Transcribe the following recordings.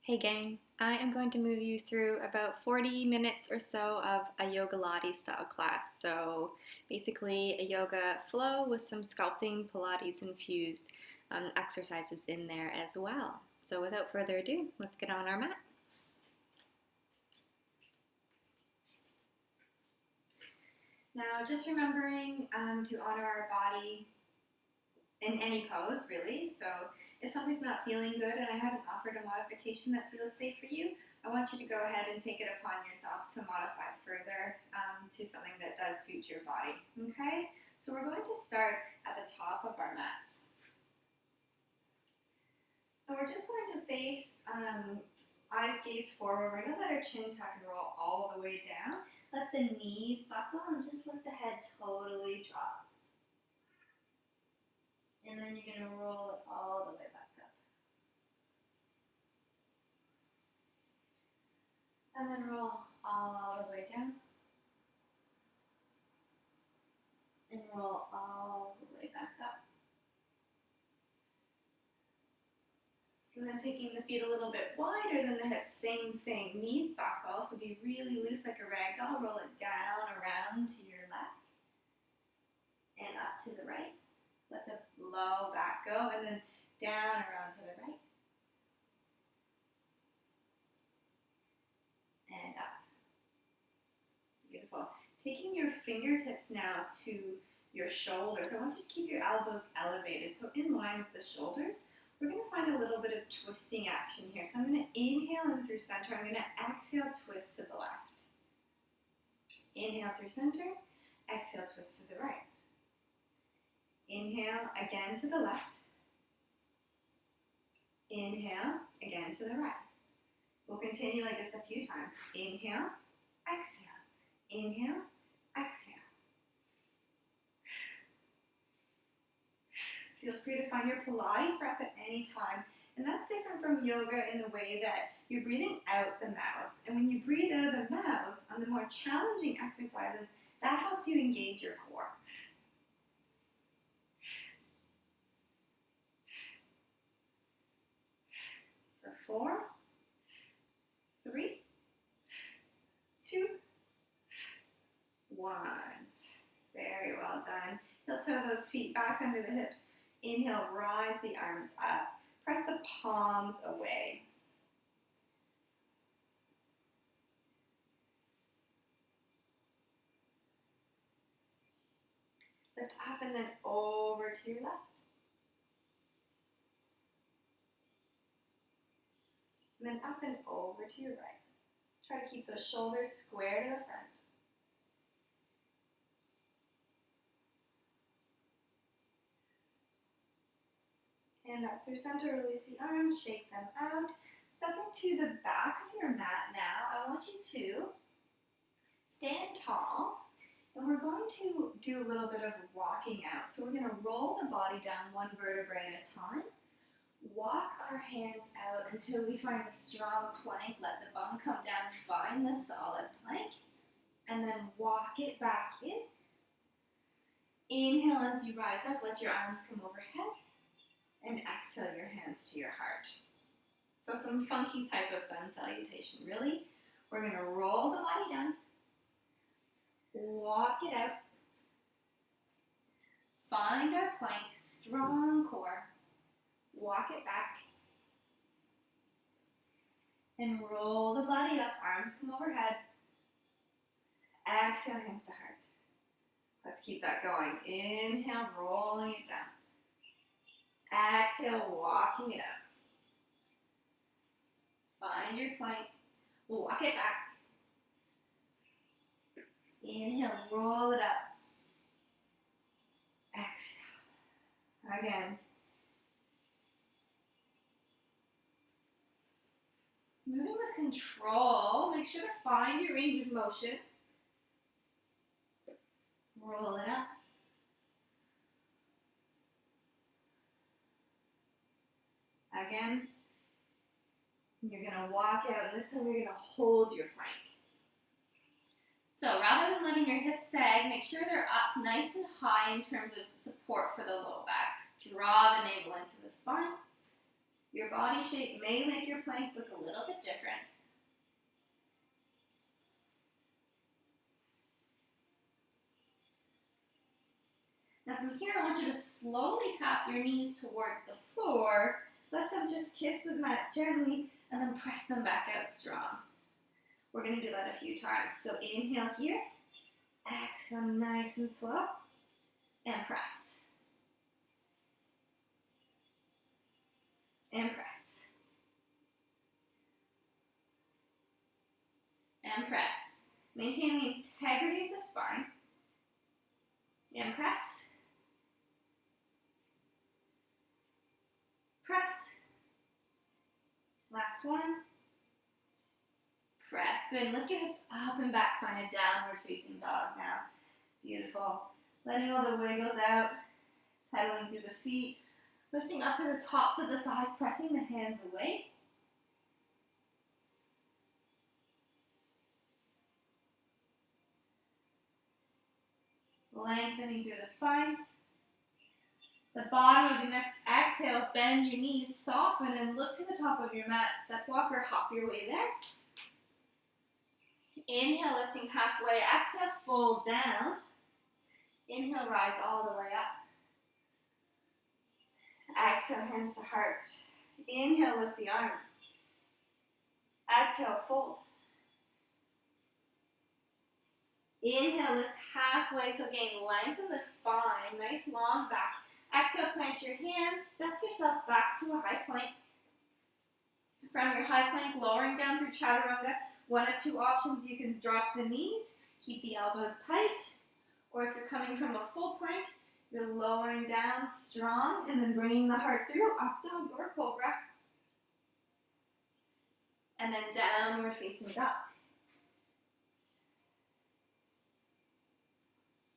Hey gang, I am going to move you through about 40 minutes or so of a yoga Pilates style class. So basically a yoga flow with some sculpting Pilates infused exercises in there as well. So without further ado, let's get on our mat. Now just remembering to honor our body in any pose, really. So if something's not feeling good and I haven't offered a modification that feels safe for you, I want you to go ahead and take it upon yourself to modify it further to something that does suit your body. Okay? So we're going to start at the top of our mats. And we're just going to face eyes gaze forward. We're going to let our chin tuck and roll all the way down. Let the knees buckle and just let the head totally drop. And then you're going to roll it all the way back up. And then roll all the way down. And roll all the way back up. And then taking the feet a little bit wider than the hips, same thing. Knees buckle, so be really loose like a rag doll. Roll it down, around to your left. And up to the right. Let the low back go, and then down, around to the right. And up. Beautiful. Taking your fingertips now to your shoulders. I want you to keep your elbows elevated, so in line with the shoulders. We're going to find a little bit of twisting action here. So I'm going to inhale in through center. I'm going to exhale, twist to the left. Inhale through center. Exhale, twist to the right. Inhale again to the left. Inhale again to the right. We'll continue like this a few times. Inhale, exhale. Inhale, exhale. Feel free to find your Pilates breath at any time. And that's different from yoga in the way that you're breathing out the mouth. And when you breathe out of the mouth on the more challenging exercises, that helps you engage your core. For 4, 3, 2, 1. Very well done. Heel toe those feet back under the hips. Inhale, rise the arms up. Press the palms away. Lift up and then over to your left. And then up and over to your right. Try to keep those shoulders square to the front. And up through center, release the arms, shake them out. Stepping to the back of your mat now, I want you to stand tall. And we're going to do a little bit of walking out. So we're going to roll the body down one vertebrae at a time. Walk our hands out until we find a strong plank. Let the bum come down, find the solid plank. And then walk it back in. Inhale as you rise up, let your arms come overhead. And exhale your hands to your heart. So some funky type of sun salutation, really. We're going to roll the body down. Walk it out. Find our plank, strong core. Walk it back. And roll the body up, arms come overhead. Exhale, hands to heart. Let's keep that going. Inhale, rolling it down. Exhale, walking it up. Find your plank. Walk it back. Inhale, roll it up. Exhale. Again. Moving with control. Make sure to find your range of motion. Roll it up. Again. You're going to walk out, and this time you're going to hold your plank. So rather than letting your hips sag, make sure they're up nice and high in terms of support for the low back. Draw the navel into the spine. Your body shape may make your plank look a little bit different. Now from here, I want you to slowly tap your knees towards the floor. Let them just kiss the mat gently and then press them back out strong. We're going to do that a few times. So inhale here, exhale nice and slow, and press. And press. And press. Maintain the integrity of the spine. And press. Press. Last one. Press. Good. Lift your hips up and back, find a downward facing dog now. Beautiful. Letting all the wiggles out. Pedaling through the feet. Lifting up to the tops of the thighs, pressing the hands away. Lengthening through the spine. The bottom of the next exhale, bend your knees, soften, and look to the top of your mat. Step walk or hop your way there. Inhale, lifting halfway. Exhale, fold down. Inhale, rise all the way up. Exhale, hands to heart. Inhale, lift the arms. Exhale, fold. Inhale, lift halfway, so again, lengthen the spine, nice long back. Exhale, plant your hands, step yourself back to a high plank. From your high plank, lowering down through chaturanga. One of two options, you can drop the knees, keep the elbows tight, or if you're coming from a full plank, you're lowering down strong and then bringing the heart through, up dog or cobra. And then downward facing dog.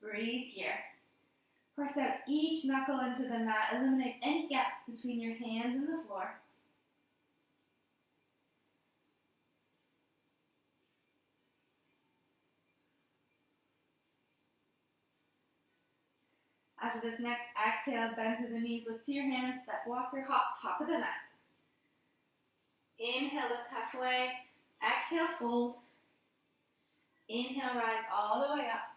Breathe here. Press out each knuckle into the mat. Eliminate any gaps between your hands and the floor. After this next exhale, bend to the knees, lift to your hands, step, walk, or hop, top of the mat. Inhale, lift halfway. Exhale, fold. Inhale, rise all the way up.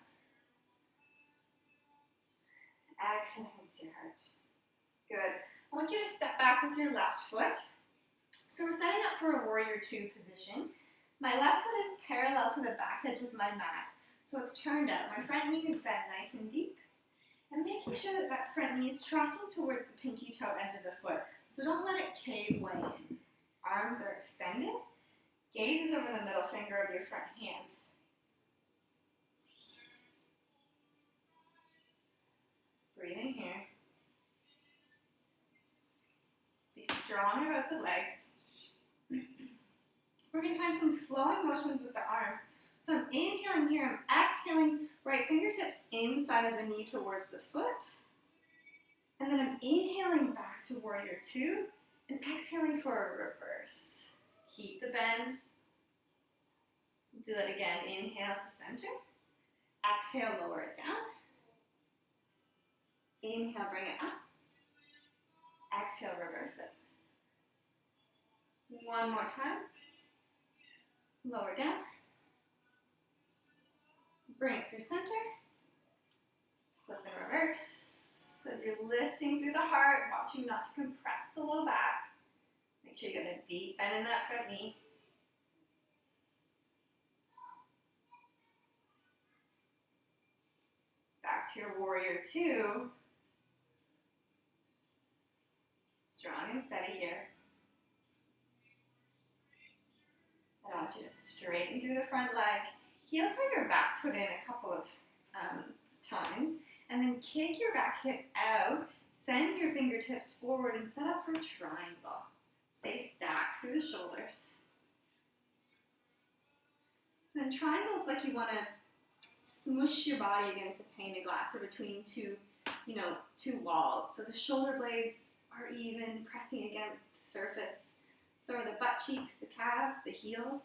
Exhale, hands to your heart. Good. I want you to step back with your left foot. So we're setting up for a warrior two position. My left foot is parallel to the back edge of my mat. So it's turned out. My front knee is bent nice and deep. And making sure that that front knee is tracking towards the pinky toe edge of the foot. So don't let it cave way in. Arms are extended. Gaze is over the middle finger of your front hand. Breathing here. Be strong about the legs. We're going to find some flowing motions with the arms. So I'm inhaling here, I'm exhaling, right fingertips inside of the knee towards the foot. And then I'm inhaling back to warrior two and exhaling for a reverse. Keep the bend. Do that again. Inhale to center. Exhale, lower it down. Inhale, bring it up. Exhale, reverse it. One more time. Lower down. Bring it through center. Flip and reverse. As you're lifting through the heart, watching not to compress the low back. Make sure you get a deep bend in that front knee. Back to your warrior two. Strong and steady here. I want you to straighten through the front leg. Heel tap your back foot in a couple of times. And then kick your back hip out. Send your fingertips forward and set up for a triangle. Stay stacked through the shoulders. So in triangle, it's like you want to smush your body against the pane of glass or between two walls. So the shoulder blades are even, pressing against the surface. So are the butt cheeks, the calves, the heels.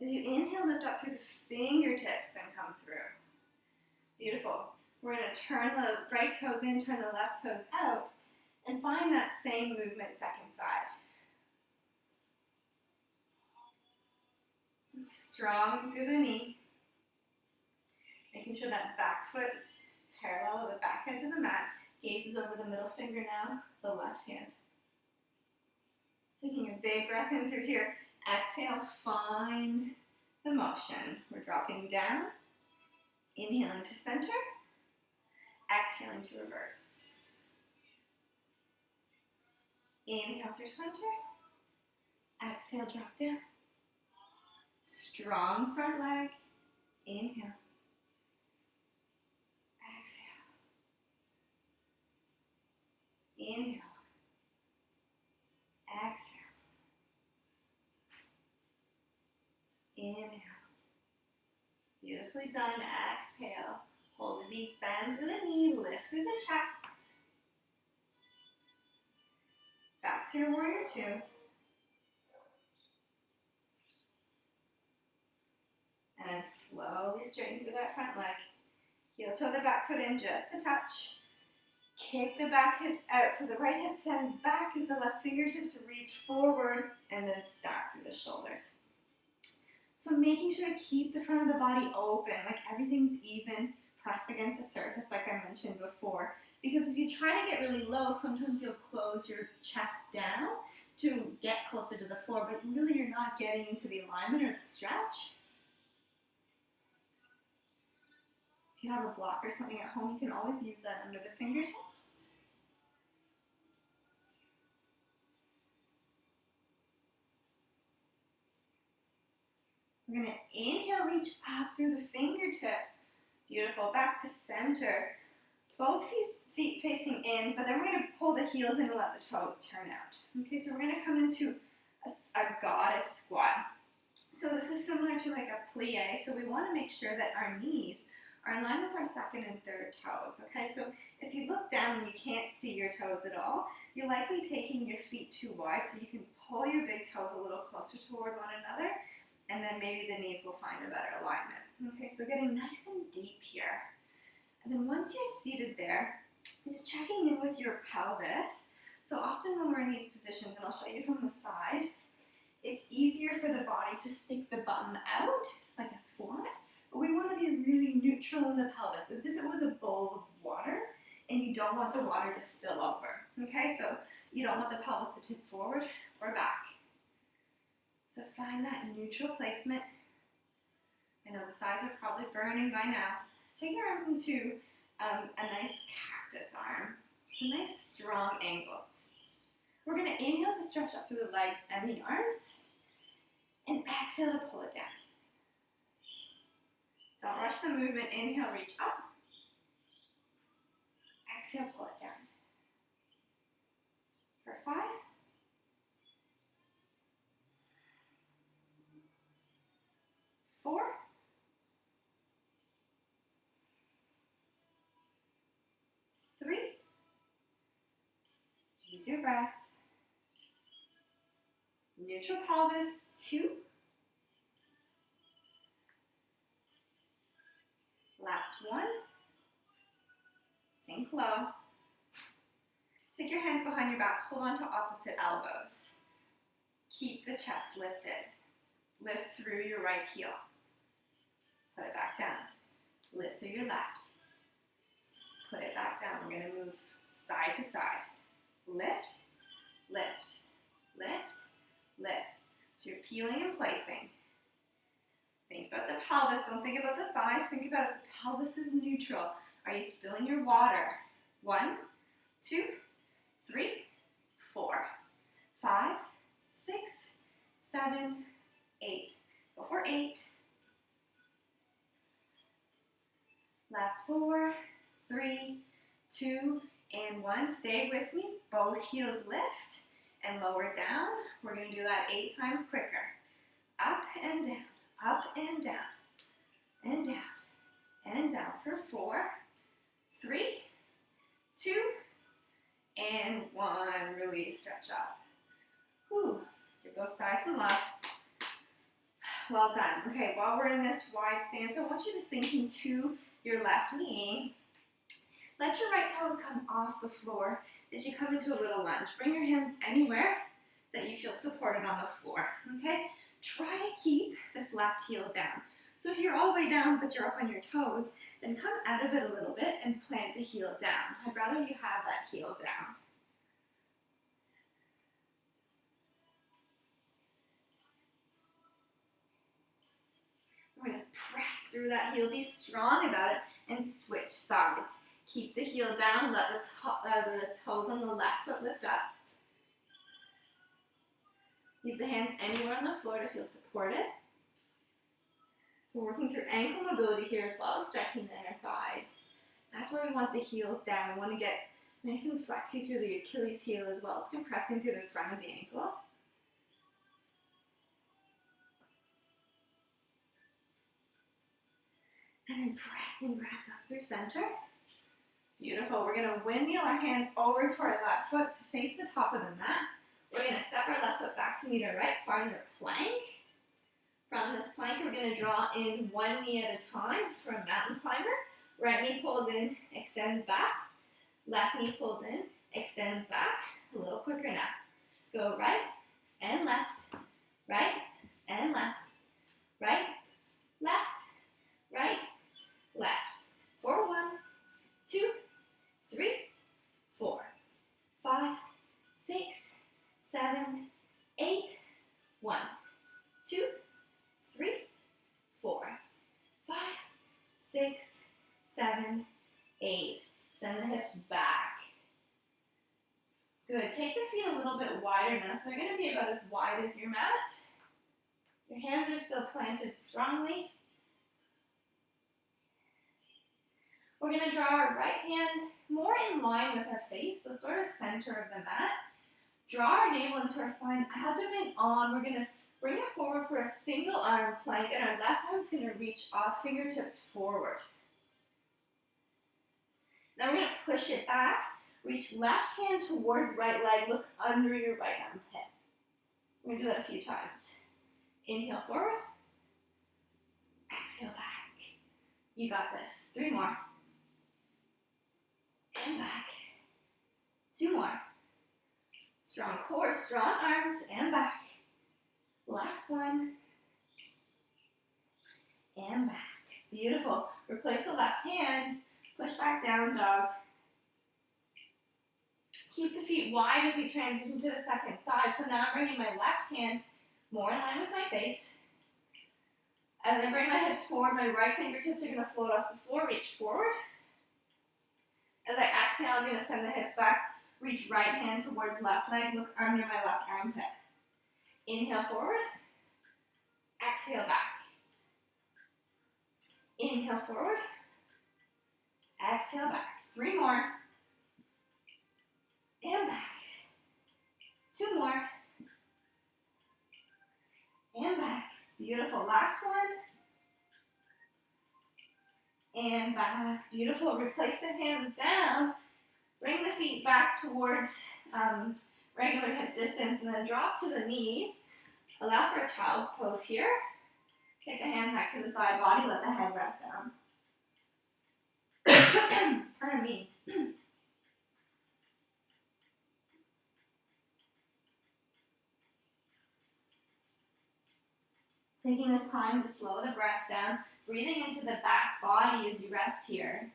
As you inhale, lift up through the fingertips and come through. Beautiful. We're going to turn the right toes in, turn the left toes out, and find that same movement second side. Strong through the knee. Making sure that back foot is parallel with the back edge of the mat. Gaze is over the middle finger now, the left hand. Taking a big breath in through here. Exhale, find the motion. We're dropping down. Inhaling to center. Exhaling to reverse. Inhale through center. Exhale, drop down. Strong front leg. Inhale. Exhale. Inhale. Exhale. Inhale. Beautifully done. Exhale. Hold a deep bend through the knee. Lift through the chest. Back to your warrior two. And slowly straighten through that front leg. Heel toe the back foot in just a touch. Kick the back hips out so the right hip sends back as the left fingertips reach forward and then stack through the shoulders. So making sure to keep the front of the body open, like everything's even, pressed against the surface like I mentioned before. Because if you try to get really low, sometimes you'll close your chest down to get closer to the floor, but really you're not getting into the alignment or the stretch. If you have a block or something at home, you can always use that under the fingertips. We're going to inhale, reach up through the fingertips. Beautiful. Back to center. Both feet facing in, but then we're going to pull the heels in and let the toes turn out. Okay, so we're going to come into a goddess squat. So this is similar to like a plie. So we want to make sure that our knees are in line with our second and third toes. Okay, so if you look down and you can't see your toes at all, you're likely taking your feet too wide, so you can pull your big toes a little closer toward one another, and then maybe the knees will find a better alignment. Okay, so getting nice and deep here. And then once you're seated there, just checking in with your pelvis. So often when we're in these positions, and I'll show you from the side, it's easier for the body to stick the bum out like a squat. But we want to be really neutral in the pelvis, as if it was a bowl of water, and you don't want the water to spill over. Okay, so you don't want the pelvis to tip forward or back. So find that neutral placement. I know the thighs are probably burning by now. Take your arms into a nice cactus arm. So nice strong angles. We're going to inhale to stretch up through the legs and the arms, and exhale to pull it down. Don't rush the movement. Inhale, reach up. Exhale, pull it down. For 5. 4. 3. Use your breath. Neutral pelvis. 2. Last one. Sink low. Take your hands behind your back. Hold on to opposite elbows. Keep the chest lifted. Lift through your right heel. Put it back down. Lift through your left. Put it back down. We're going to move side to side. Lift, lift, lift, lift. So you're peeling and placing. Think about the pelvis. Don't think about the thighs. Think about if the pelvis is neutral. Are you spilling your water? 1, 2, 3, 4, 5, 6, 7, 8. Go for 8. Last 4, 3, 2, and 1. Stay with me. Both heels lift and lower down. We're going to do that 8 times quicker. Up and down. Up and down, and down, and down for 4, 3, 2, and 1. Release, stretch up. Whew. Give those thighs some love. Well done. Okay, while we're in this wide stance, I want you to sink into your left knee Let your right toes come off the floor as you come into a little lunge. Bring your hands anywhere that you feel supported on the floor, okay? Try to keep this left heel down. So if you're all the way down but you're up on your toes, then come out of it a little bit and plant the heel down. I'd rather you have that heel down. We're going to press through that heel, be strong about it, and switch sides. Keep the heel down, let the toes on the left foot lift up. Use the hands anywhere on the floor to feel supported. So we're working through ankle mobility here as well as stretching the inner thighs. That's where we want the heels down. We want to get nice and flexy through the Achilles heel as well as compressing through the front of the ankle. And then pressing back up through center. Beautiful. We're going to windmill our hands over to our left foot to face the top of the mat. We're going to step our left foot back to meet our right, find our plank. From this plank, we're going to draw in one knee at a time for a mountain climber. Right knee pulls in, extends back. Left knee pulls in, extends back. A little quicker now. Go right and left, right and left, right, left, right, left. For 1, 2, 3, 4, 5, 6, 7, 8, 1, 2, 3, 4, 5, 6, 7, 8. Send the hips back. Good. Take the feet a little bit wider now, so they're going to be about as wide as your mat. Your hands are still planted strongly. We're going to draw our right hand more in line with our face, so sort of center of the mat. Draw our navel into our spine, abdomen on. We're going to bring it forward for a single arm plank, and our left arm is going to reach off, fingertips forward. Now we're going to push it back. Reach left hand towards right leg. Look under your right armpit. We're going to do that a few times. Inhale forward. Exhale back. You got this. 3 more. And back. 2 more. Strong core, strong arms, and back. Last one. And back. Beautiful. Replace the left hand. Push back down dog. Keep the feet wide as we transition to the second side. So now I'm bringing my left hand more in line with my face. As I bring my hips forward, my right fingertips are going to float off the floor. Reach forward. As I exhale, I'm going to send the hips back. Reach right hand towards left leg. Look under my left armpit. Inhale forward. Exhale back. Inhale forward. Exhale back. 3 more. And back. 2 more. And back. Beautiful. Last one. And back. Beautiful. Replace the hands down. Bring the feet back towards regular hip distance and then drop to the knees. Allow for a child's pose here. Take the hands next to the side body. Let the head rest down. Pardon me. Taking this time to slow the breath down, breathing into the back body as you rest here.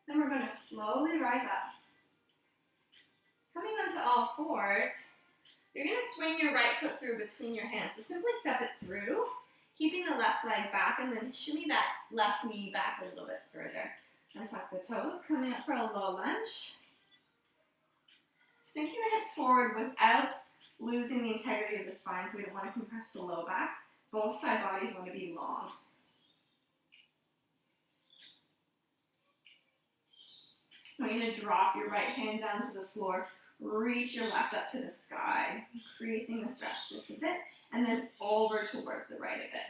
Then we're going to slowly rise up. Coming onto all fours, you're going to swing your right foot through between your hands. So simply step it through, keeping the left leg back, and then shimmy that left knee back a little bit further. Untuck the toes, coming up for a low lunge. Sinking the hips forward without losing the integrity of the spine, so we don't want to compress the low back. Both side bodies want to be long. We're going to drop your right hand down to the floor. reach your left up to the sky, increasing the stretch just a bit, and then over towards the right a bit.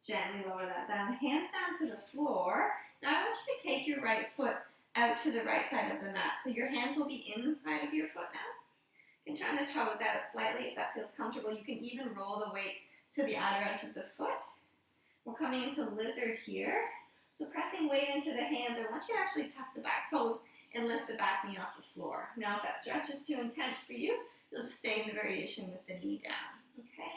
Gently lower that down, hands down to the floor. Now I want you to take your right foot out to the right side of the mat. So your hands will be inside of your foot now. You can turn the toes out slightly if that feels comfortable. You can even roll the weight to the outer edge of the foot. We're coming into lizard here. So pressing weight into the hands, I want you to actually tuck the back toes and lift the back knee off the floor. Now if that stretch is too intense for you, you'll just stay in the variation with the knee down, okay?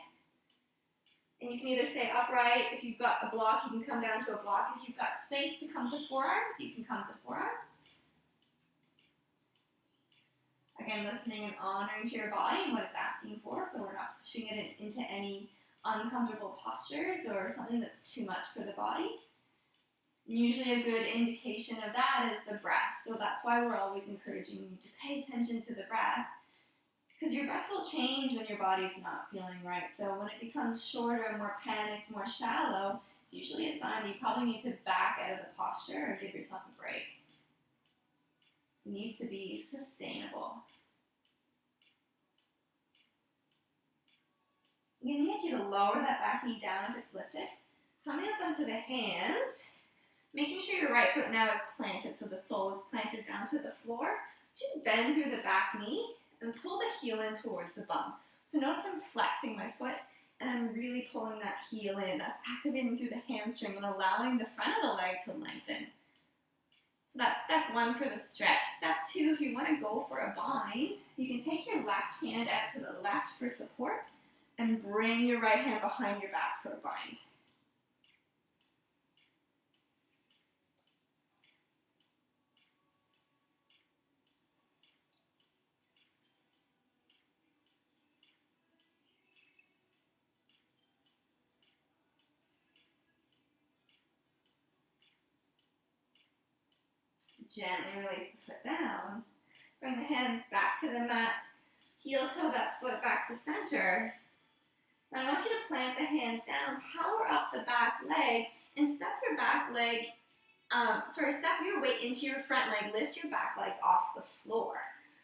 And you can either stay upright. If you've got a block, you can come down to a block. If you've got space to come to forearms, you can come to forearms. Again, listening and honoring to your body and what it's asking for, so we're not pushing it into any uncomfortable postures or something that's too much for the body. Usually a good indication of that is the breath. So that's why we're always encouraging you to pay attention to the breath, because your breath will change when your body's not feeling right. So when it becomes shorter, more panicked, more shallow, it's usually a sign that you probably need to back out of the posture or give yourself a break. It needs to be sustainable. I'm going to need you to lower that back knee down if it's lifted. Coming up onto the hands, making sure your right foot now is planted, so the sole is planted down to the floor. You bend through the back knee and pull the heel in towards the bum. So notice I'm flexing my foot and I'm really pulling that heel in. That's activating through the hamstring and allowing the front of the leg to lengthen. So that's step one for the stretch. Step two, if you want to go for a bind, you can take your left hand out to the left for support and bring your right hand behind your back for a bind. Gently release the foot down. Bring the hands back to the mat. Heel toe that foot back to center. And I want you to plant the hands down, power up the back leg, and step your back leg, step your weight into your front leg. Lift your back leg off the floor.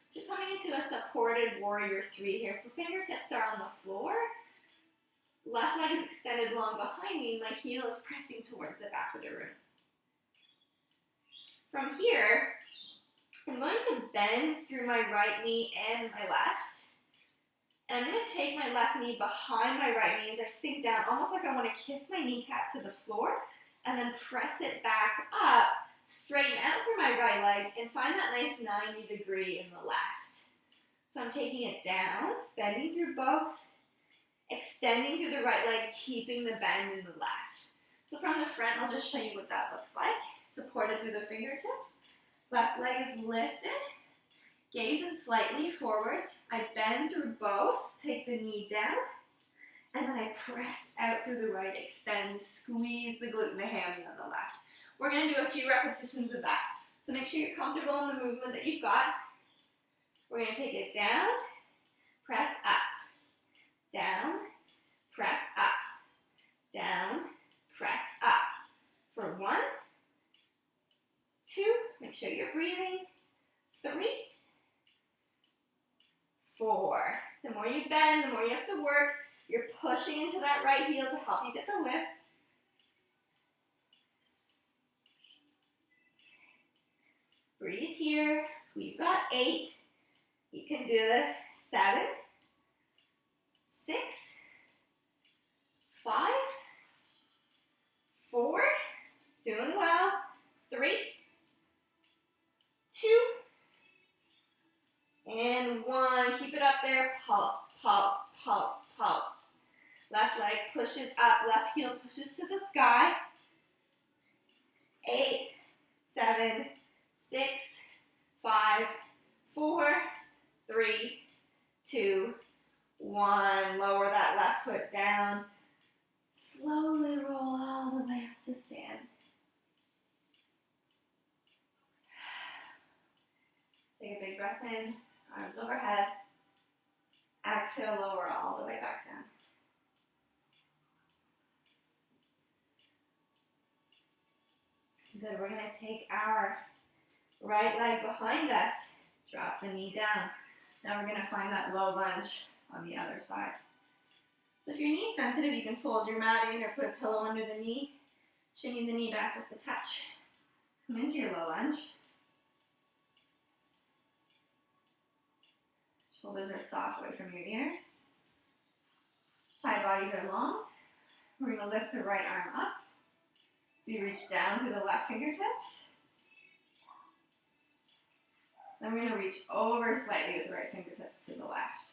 So you're coming into a supported warrior three here. So fingertips are on the floor. Left leg is extended long behind me. My heel is pressing towards the back of the room. From here, I'm going to bend through my right knee and my left. And I'm going to take my left knee behind my right knee as I sink down, almost like I want to kiss my kneecap to the floor, and then press it back up, straighten out through my right leg, and find that nice 90 degree in the left. So I'm taking it down, bending through both, extending through the right leg, keeping the bend in the left. So from the front, I'll just show you what that looks like. Supported through the fingertips. Left leg is lifted. Gaze is slightly forward. I bend through both. Take the knee down. And then I press out through the right. Extend. Squeeze the glute and the hammy on the left. We're going to do a few repetitions of that. So make sure you're comfortable in the movement that you've got. We're going to take it down. Press up. Down. Press up. Down. Press up. For 1, 2, make sure you're breathing. 3, 4. The more you bend, the more you have to work. You're pushing into that right heel to help you get the lift. Breathe here. We've got 8. You can do this. 7, 6, 5, 4. Doing well. 3, 2, and 1. Keep it up there. Pulse, pulse, pulse, pulse. Left leg pushes up. Left heel pushes to the sky. 8, 7, 6, 5, 4, 3, 2, 1. Lower that left foot down. Slowly roll all the way up to stand. Take a big breath in, arms overhead. exhale, lower all the way back down. Good, we're gonna take our right leg behind us, drop the knee down. Now we're gonna find that low lunge on the other side. So if you're knee sensitive, you can fold your mat in or put a pillow under the knee. Shimmy the knee back just a touch. Come into your low lunge. Shoulders are soft away from your ears. Side bodies are long. We're going to lift the right arm up. So you reach down through the left fingertips. Then we're going to reach over slightly with the right fingertips to the left.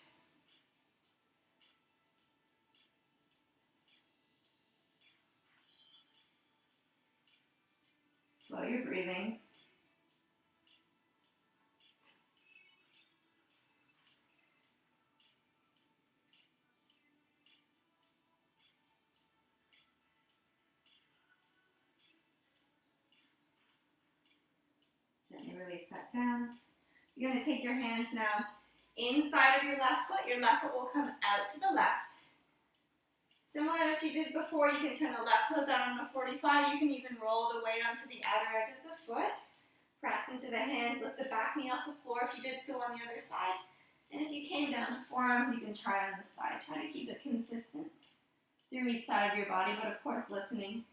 Slow your breathing. Gently release that down. You're going to take your hands now inside of your left foot. Your left foot will come out to the left. Similar that you did before, you can turn the left toes out on a 45. You can even roll the weight onto the outer edge of the foot. Press into the hands, lift the back knee off the floor if you did so on the other side. And if you came down to forearms, you can try on the side. Try to keep it consistent through each side of your body, but of course listening.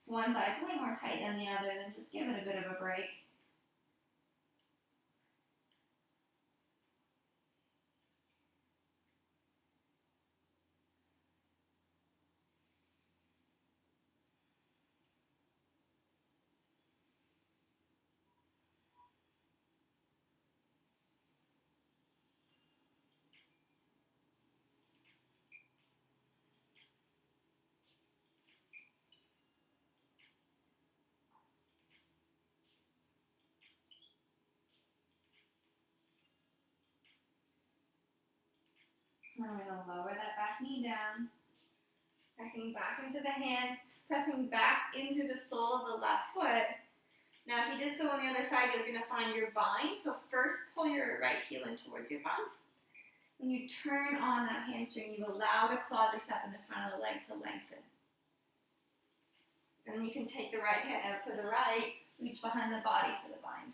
If one side's way more tight than the other, then just give it a bit of a break. Now we're going to lower that back knee down, pressing back into the hands, pressing back into the sole of the left foot. Now if you did so on the other side, you're going to find your bind. So first pull your right heel in towards your bum. When you turn on that hamstring, you allow the quadricep in the front of the leg to lengthen. And you can take the right hand out to the right, reach behind the body for the bind.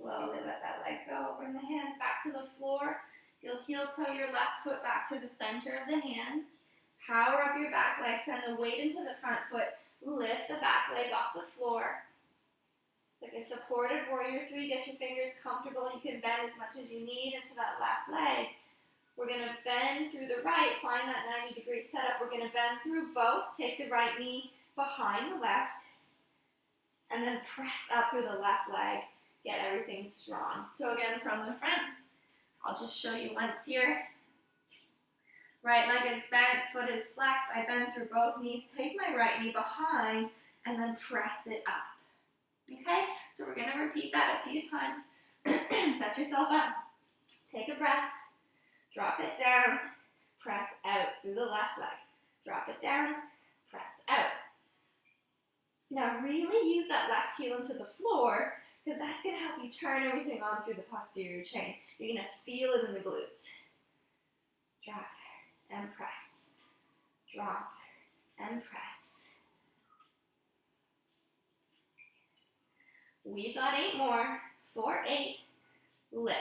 Slowly let that leg go. Bring the hands back to the floor. You'll heel toe your left foot back to the center of the hands. Power up your back leg. Send the weight into the front foot. Lift the back leg off the floor. It's like a supported warrior 3. Get your fingers comfortable. You can bend as much as you need into that left leg. We're going to bend through the right. Find that 90-degree setup. We're going to bend through both. Take the right knee behind the left. And then press up through the left leg. Get everything strong. So again, from the front, I'll just show you once here. Right leg is bent, foot is flexed. I bend through both knees. Take my right knee behind and then press it up. Okay? So we're going to repeat that a few times. Set yourself up. Take a breath. Drop it down. Press out through the left leg. Drop it down. Press out. Now really use that left heel into the floor, because that's going to help you turn everything on through the posterior chain. You're going to feel it in the glutes. Drop and press. Drop and press. We've got 8 more. 4, 8. Lift.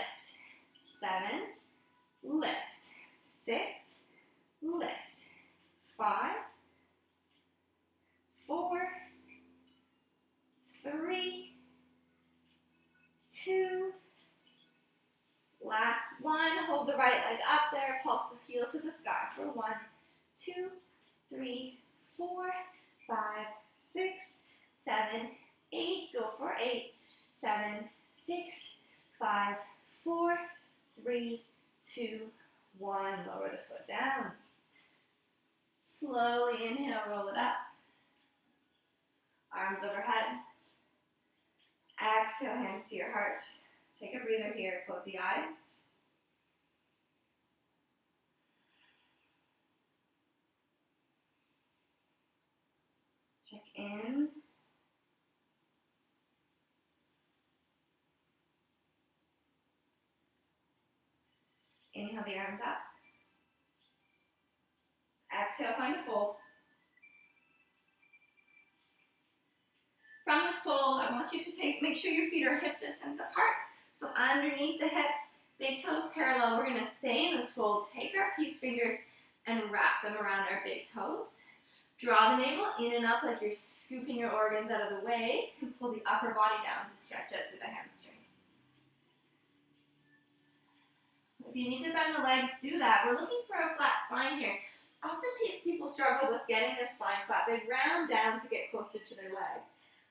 7. Lift. 6. Lift. 5. 4. 3. 2, last one, hold the right leg up there, pulse the heel to the sky for 1, 2, 3, 4, 5, 6, 7, 8, go for 8, 7, 6, 5, 4, 3, 2, 1, lower the foot down. Slowly inhale, roll it up. Arms overhead. Exhale, hands to your heart. Take a breather here, close the eyes. Check in. Inhale the arms up. Exhale, find a fold. From this fold, I want you to make sure your feet are hip distance apart. So underneath the hips, big toes parallel. We're going to stay in this fold. Take our peace fingers and wrap them around our big toes. Draw the navel in and up like you're scooping your organs out of the way. And pull the upper body down to stretch out through the hamstrings. If you need to bend the legs, do that. We're looking for a flat spine here. Often people struggle with getting their spine flat. They round down to get closer to their legs.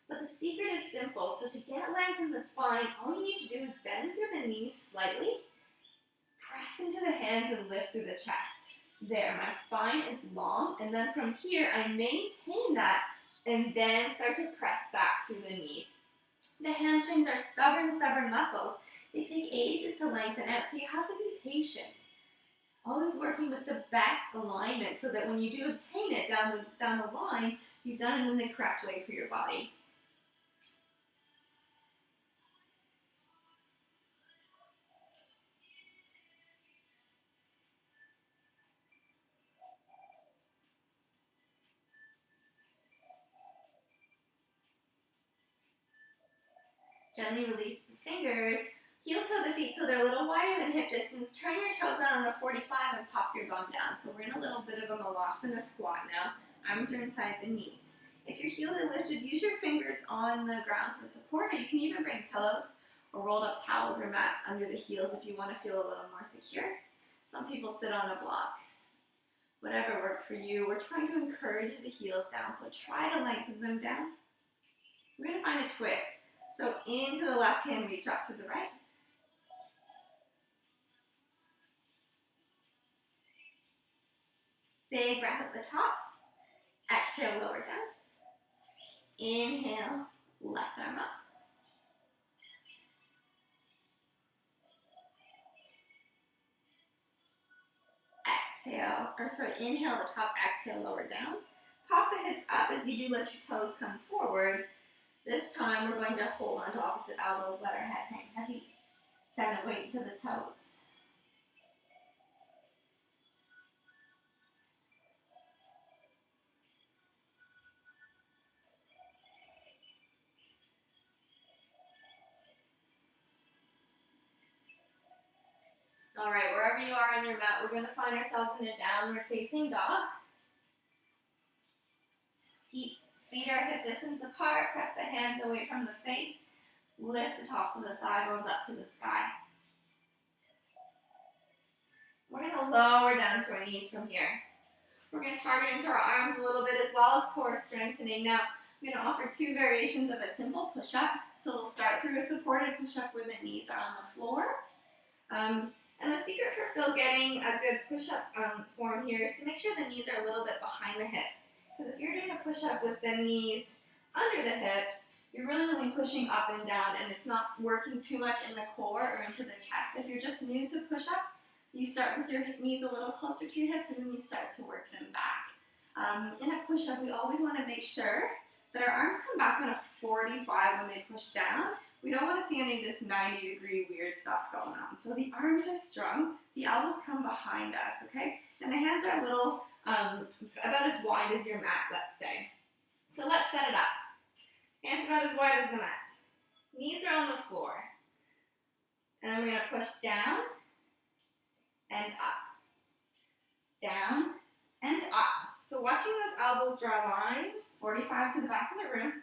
But the secret is simple. So to get length in the spine, all you need to do is bend through the knees slightly, press into the hands and lift through the chest. There, my spine is long, and then from here, I maintain that and then start to press back through the knees. The hamstrings are stubborn muscles. They take ages to lengthen out, so you have to be patient. Always working with the best alignment so that when you do obtain it down the line, you've done it in the correct way for your body. Gently release the fingers. Heel toe the feet so they're a little wider than hip distance. Turn your toes down on a 45 and pop your bum down. So we're in a little bit of a malasana squat now. Arms are inside the knees. If your heels are lifted, use your fingers on the ground for support, or you can even bring pillows or rolled up towels or mats under the heels if you want to feel a little more secure. Some people sit on a block. Whatever works for you. We're trying to encourage the heels down, so try to lengthen them down. We're going to find a twist. So into the left hand, reach up to the right. Big breath at the top. Exhale, lower down. Inhale, left arm up. Inhale the top, exhale, lower down. Pop the hips up as you do, let your toes come forward. This time we're going to hold on to opposite elbows, let our head hang heavy. Send the weight to the toes. All right, wherever you are on your mat, we're going to find ourselves in a downward facing dog. Feet are hip distance apart. Press the hands away from the face. Lift the tops of the thigh bones up to the sky. We're going to lower down to our knees from here. We're going to target into our arms a little bit as well as core strengthening. Now, I'm going to offer two variations of a simple push-up. So we'll start through a supported push-up where the knees are on the floor. And the secret for still getting a good push-up form here is to make sure the knees are a little bit behind the hips. Because if you're doing a push-up with the knees under the hips, you're really only pushing up and down, and it's not working too much in the core or into the chest. If you're just new to push-ups, you start with your knees a little closer to your hips, and then you start to work them back. In a push-up, we always want to make sure that our arms come back on a 45 when they push down. We don't want to see any of this 90-degree weird stuff going on. So the arms are strong, the elbows come behind us, okay? And the hands are a little, about as wide as your mat, let's say. So let's set it up. Hands about as wide as the mat. Knees are on the floor. And then we're going to push down and up. Down and up. So watching those elbows draw lines, 45 to the back of the room.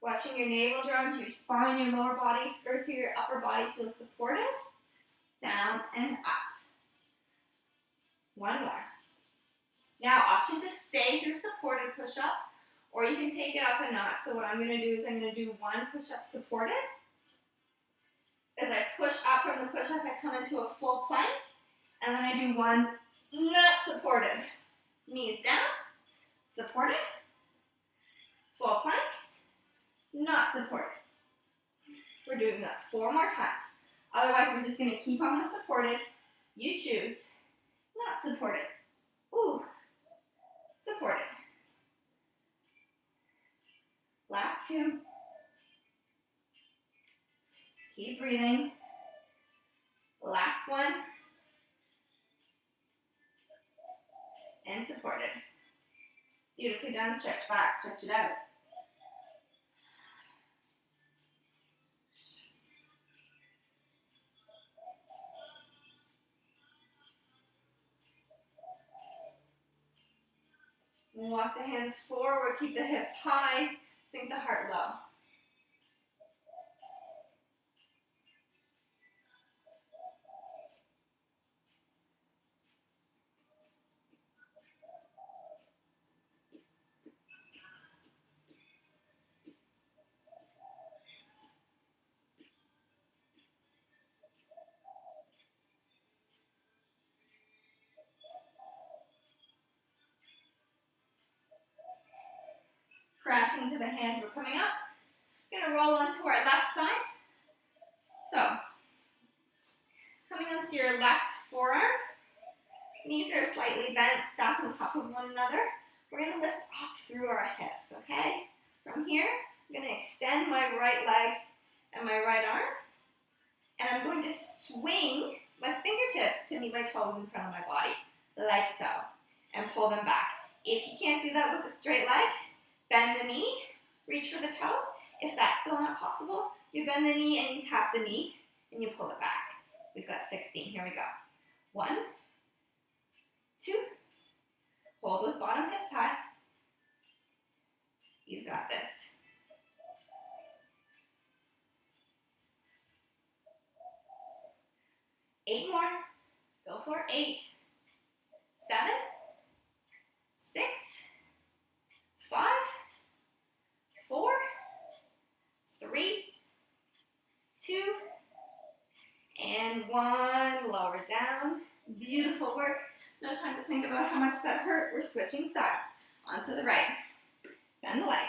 Watching your navel draw into your spine, your lower body, first your upper body feels supported. Down and up. One more. Now, option to stay through supported push-ups, or you can take it up a notch. So what I'm going to do is I'm going to do one push-up supported. As I push up from the push-up, I come into a full plank, And then I do one, not supported. Knees down, supported, full plank, not supported. We're doing that 4 more times. Otherwise, we're just going to keep on with supported. You choose. Not supported. Ooh, supported. Last 2. Keep breathing. Last 1. And supported. Beautifully done. Stretch back, stretch it out. Walk the hands forward, keep the hips high, sink the heart low. Press into the hands, we're coming up. We're going to roll onto our left side. So, coming onto your left forearm. Knees are slightly bent, stacked on top of one another. We're going to lift up through our hips, okay? From here, I'm going to extend my right leg and my right arm. And I'm going to swing my fingertips to meet my toes in front of my body, like so, and pull them back. If you can't do that with a straight leg, bend the knee, reach for the toes. If that's still not possible, you bend the knee and you tap the knee and you pull it back. We've got 16. Here we go. 1, 2. Hold those bottom hips high. You've got this. 8 more. Go for 8, 7, 6, 5, 4, 3, 2, and 1. Lower down. Beautiful work. No time to think about how much that hurt. We're switching sides. Onto the right. Bend the legs.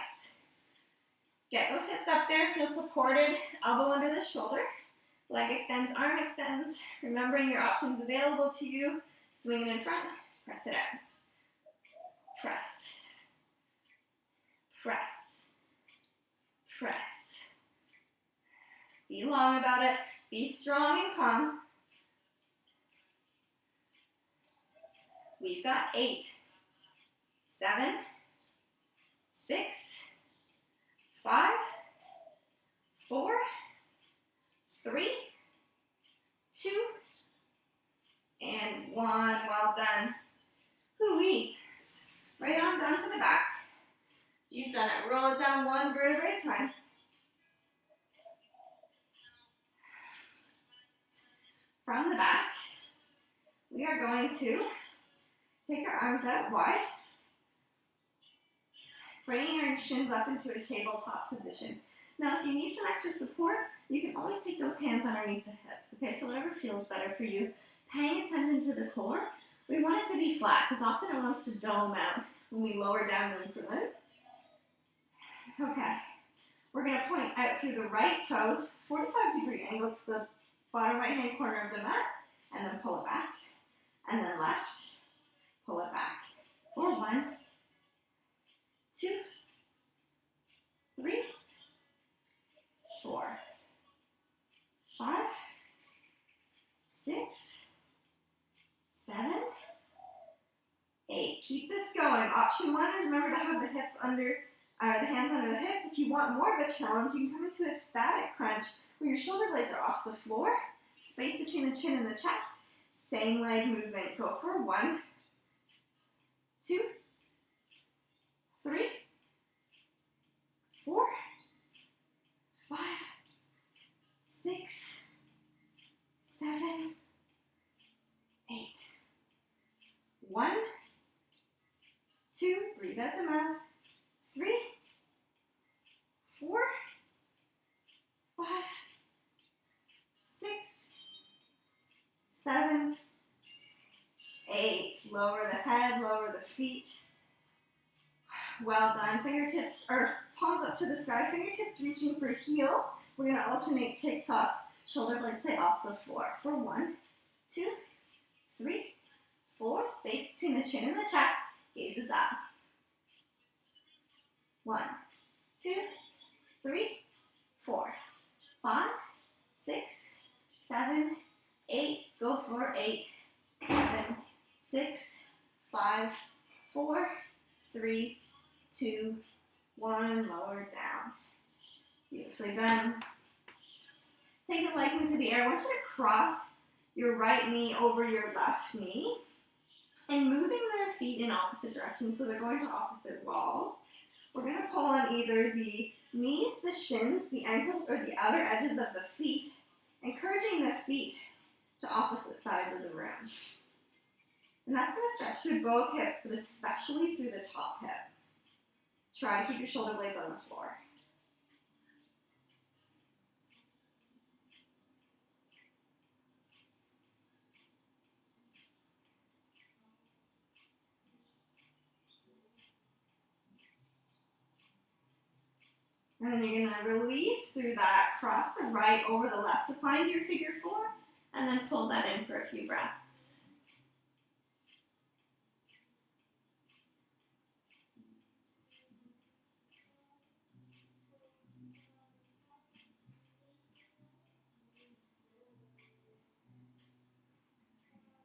Get those hips up there. Feel supported. Elbow under the shoulder. Leg extends, arm extends. Remembering your options available to you. Swing it in front. Press it out. Press. Press. Press. Be long about it. Be strong and calm. We've got 8, 7, 6, 5, 4, 3, 2, and 1. Well done. Hoo-wee. Right on down to the back. You've done it. Roll it down 1 vertebrae at a time. From the back, we are going to take our arms out wide, bringing our shins up into a tabletop position. Now, if you need some extra support, you can always take those hands underneath the hips. Okay, so whatever feels better for you. Paying attention to the core. We want it to be flat because often it wants to dome out when we lower down limb for limb. Okay, we're going to point out through the right toes, 45-degree angle to the bottom right-hand corner of the mat, and then pull it back, and then left, pull it back. For 1, 2, 3, 4, 5, 6, 7, 8. Keep this going. Option 1 is remember to have the hips under, the hands under the hips. If you want more of a challenge, you can come into a static crunch where your shoulder blades are off the floor, space between the chin and the chest. Same leg movement. Go for 1, 2, 3, 4, 5, 6, 7, 8. 1, 2, breathe out the mouth. 3, 4, 5, 6, 7, lower the head, lower the feet. Well done. Fingertips or palms up to the sky, fingertips reaching for heels. We're going to alternate TikToks. Shoulder blades stay off the floor for 1, 2, 3, 4. Space between the chin and the chest. Gazes up. 1, 2, 3, 4, 5, 6, 7, 8. Go for 8, 7, 6, 5, 4, 3, 2, 1. Lower down. Beautifully done. Take the legs into the air. I want you to cross your right knee over your left knee and moving their feet in opposite directions, so they're going to opposite walls. We're going to pull on either the knees, the shins, the ankles, or the outer edges of the feet, encouraging the feet to opposite sides of the room. And that's going to stretch through both hips, but especially through the top hip. Try to keep your shoulder blades on the floor. And then you're going to release through that, cross the right over the left. So find your figure 4, and then pull that in for a few breaths.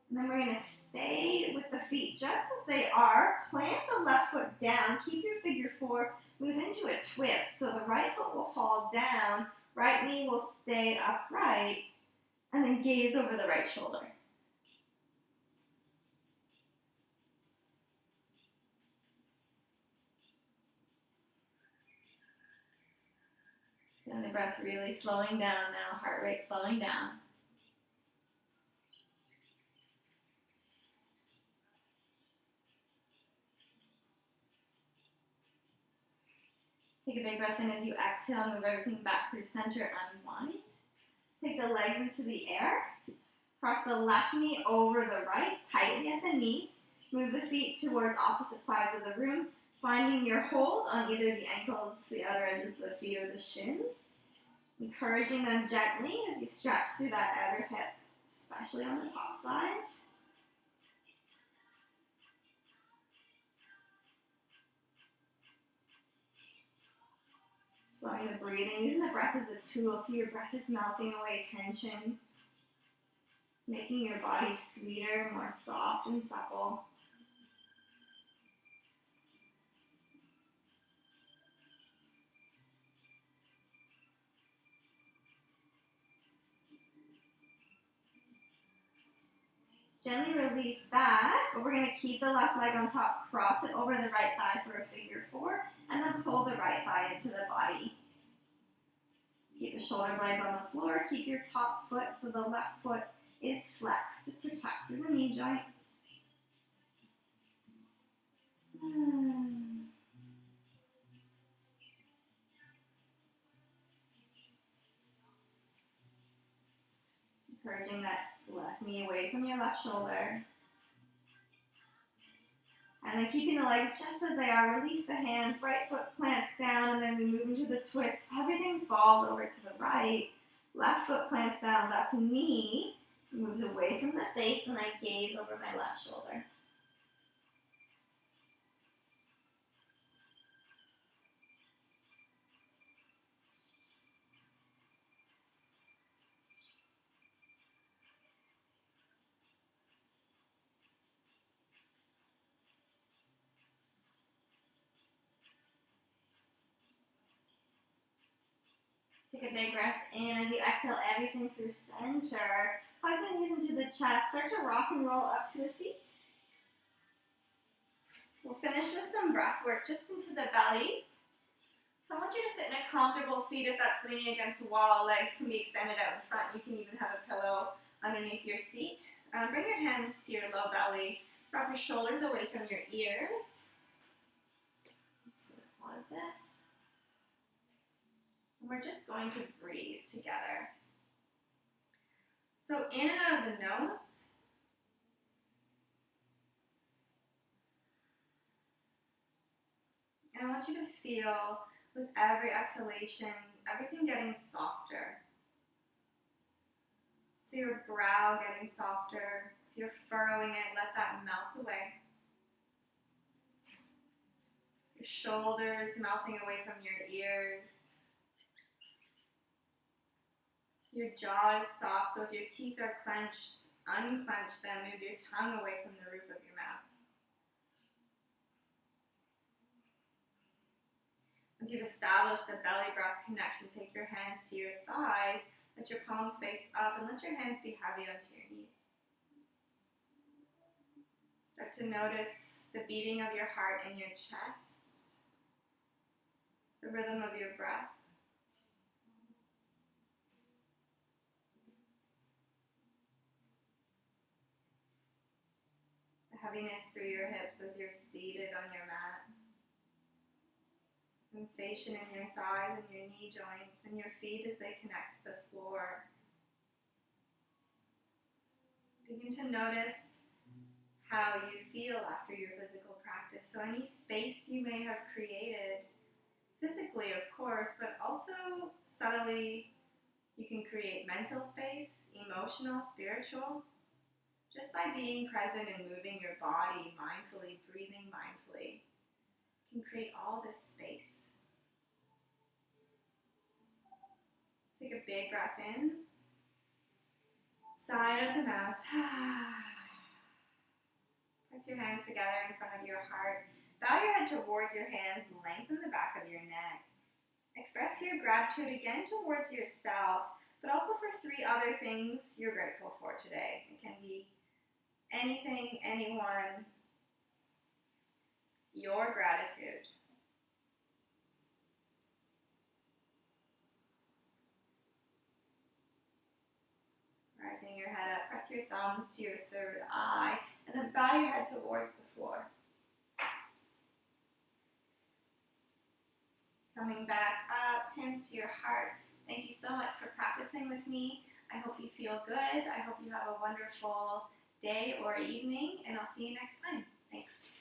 And then we're going to stay with the feet just as they are. Plant the left foot down. Keep your figure 4. Move into a twist. So the right foot will fall down. Right knee will stay upright. And then gaze over the right shoulder. And the breath really slowing down now. Heart rate slowing down. Take a big breath in as you exhale. Move everything back through center. Unwind. Take the legs into the air. Cross the left knee over the right, tightly at the knees. Move the feet towards opposite sides of the room, finding your hold on either the ankles, the outer edges of the feet, or the shins. Encouraging them gently as you stretch through that outer hip, especially on the top side. Slowing the breathing, using the breath as a tool, so your breath is melting away tension. It's making your body sweeter, more soft and supple. Gently release that, but we're going to keep the left leg on top, cross it over the right thigh for a figure 4, and then pull the right thigh into the body. Keep the shoulder blades on the floor, keep your top foot so the left foot is flexed to protect through the knee joint. Encouraging that left knee away from your left shoulder. And then keeping the legs just as they are, release the hands, right foot plants down, and then we move into the twist. Everything falls over to the right. Left foot plants down, left knee moves away from the face, and I gaze over my left shoulder. Take a big breath in as you exhale everything through center. Hug the knees into the chest. Start to rock and roll up to a seat. We'll finish with some breath work just into the belly. So I want you to sit in a comfortable seat if that's leaning against the wall. Legs can be extended out in front. You can even have a pillow underneath your seat. Bring your hands to your low belly. Wrap your shoulders away from your ears. Just going to pause it. We're just going to breathe together. So in and out of the nose. want you to feel with every exhalation, everything getting softer. So your brow getting softer. If you're furrowing it, let that melt away. Your shoulders melting away from your ears. Your jaw is soft, so if your teeth are clenched, unclench them. Move your tongue away from the roof of your mouth. Once you've established the belly breath connection, take your hands to your thighs, let your palms face up, and let your hands be heavy onto your knees. Start to notice the beating of your heart in your chest, the rhythm of your breath. The heaviness through your hips as you're seated on your mat. Sensation in your thighs and your knee joints and your feet as they connect to the floor. Begin to notice how you feel after your physical practice. So any space you may have created, physically of course, but also subtly, you can create mental space, emotional, spiritual, just by being present and moving your body mindfully, breathing mindfully. You can create all this space. Take a big breath in. Side of the mouth. Press your hands together in front of your heart. Bow your head towards your hands. Lengthen the back of your neck. Express your gratitude again towards yourself, but also for 3 other things you're grateful for today. It can be anything, anyone. It's your gratitude. Rising your head up, press your thumbs to your third eye, and then bow your head towards the floor. Coming back up, hands to your heart. Thank you so much for practicing with me. I hope you feel good. I hope you have a wonderful day or evening, and I'll see you next time.